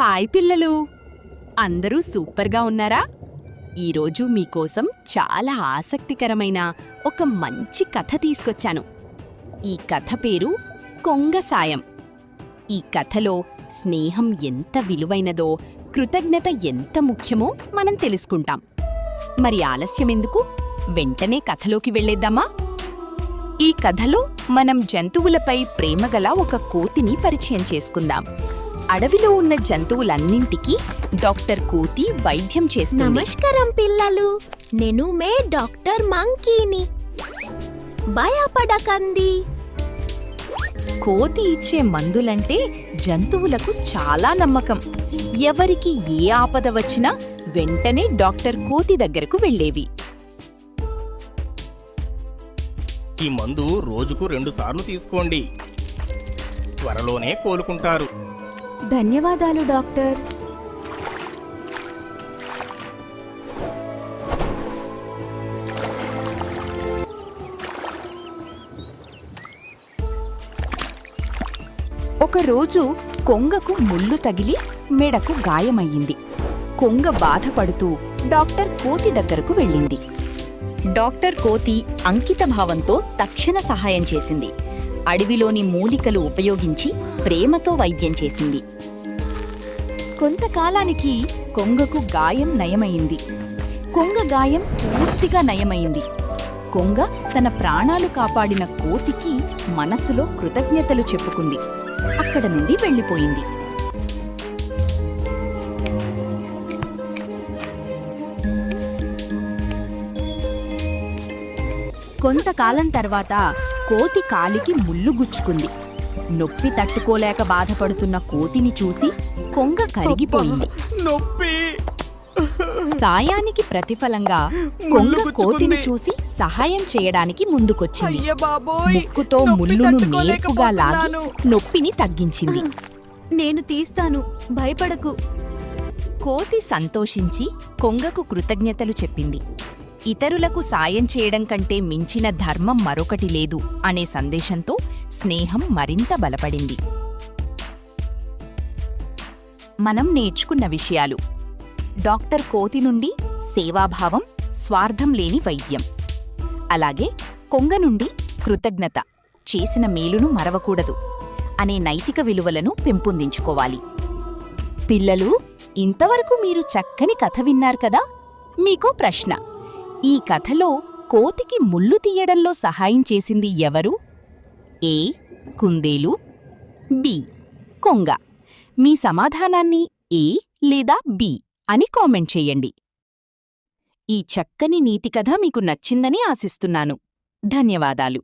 Hi పిల్లలు, అందరూ సూపర్గా ఉన్నారా? ఈరోజు మీకోసం చాలా ఆసక్తికరమైన ఒక మంచి కథ తీసుకొచ్చాను. ఈ కథ పేరు కొంగ సాయం. ఈ కథలో స్నేహం ఎంత విలువైనదో, కృతజ్ఞత ఎంత ముఖ్యమో మనం తెలుసుకుంటాం. మరి ఆలస్యమెందుకు? వెంటనే కథలోకి వెళ్ళేద్దామా? ఈ కథలో మనం జంతువులపై ప్రేమగల ఒక కోతిని పరిచయం చేసుకుందాం. అడవిలో ఉన్న జంతువులన్నింటికీ డాక్టర్ కోతి వైద్యం చేస్తుంది. నమస్కారం పిల్లలు, నేను మే డాక్టర్ మంకీని. భయపడకండి. కోతి ఇచ్చే మందులంటే జంతువులకు చాలా నమ్మకం. ఎవరికి ఏ ఆపద వచ్చినా వెంటనే డాక్టర్ కోతి దగ్గరకు వెళ్ళేవి. ఈ మందు రోజుకు 2 సార్లు తీసుకోండి, త్వరలోనే కోలుకుంటారు. ధన్యవాదాలు డాక్టర్. ఒకరోజు కొంగకు ముళ్ళు తగిలి మెడకు గాయమయ్యింది. కొంగ బాధపడుతూ డాక్టర్ కోతి దగ్గరకు వెళ్ళింది. డాక్టర్ కోతి అంకితభావంతో తక్షణ సహాయం చేసింది. అడవిలోని మూలికలు ఉపయోగించి ప్రేమతో వైద్యం చేసింది. కొంతకాలానికి కొంగకు గాయం నయమైంది. కొంగ గాయం పూర్తిగా నయమైంది. కొంగ తన ప్రాణాలు కాపాడిన కోతికి మనసులో కృతజ్ఞతలు చెప్పుకుంది. అక్కడ నుండి వెళ్ళిపోయింది. కొంతకాలం తర్వాత కోతి కాలికి ముళ్ళు గుచ్చుకుంది. నొప్పి తట్టుకోలేక బాధపడుతున్న కోతిని చూసి కొంగ కరిగిపోయింది. నొప్పి! సాయానికి ప్రతిఫలంగా కొంగ కోతిని చూసి సహాయం చేయడానికి ముందుకొచ్చింది. ముక్కుతో ముళ్ళును నేర్పుగా లాగి నొప్పిని తగ్గించింది. నేను తీస్తాను, భయపడకు. కోతి సంతోషించి కొంగకు కృతజ్ఞతలు చెప్పింది. ఇతరులకు సాయం చేయడం కంటే మించిన ధర్మం మరొకటి లేదు అనే సందేశంతో స్నేహం మరింత బలపడింది. మనం నేర్చుకున్న విషయాలు: డాక్టర్ కోతి నుండి సేవాభావం, స్వార్థం లేని వైద్యం. అలాగే కొంగ నుండి కృతజ్ఞత, చేసిన మేలును మరవకూడదు అనే నైతిక విలువలను పెంపొందించుకోవాలి. పిల్లలు, ఇంతవరకు మీరు చక్కని కథ విన్నారు కదా? మీకో ప్రశ్న: ఈ కథలో కోతికి ముళ్ళు తీయడంలో సహాయం చేసింది ఎవరు? ఏ కుందేలు, బి కొంగ. మీ సమాధానాన్ని ఏ లేదా బి అని కామెంట్ చేయండి. ఈ చక్కని నీతి కథ మీకు నచ్చిందని ఆశిస్తున్నాను. ధన్యవాదాలు.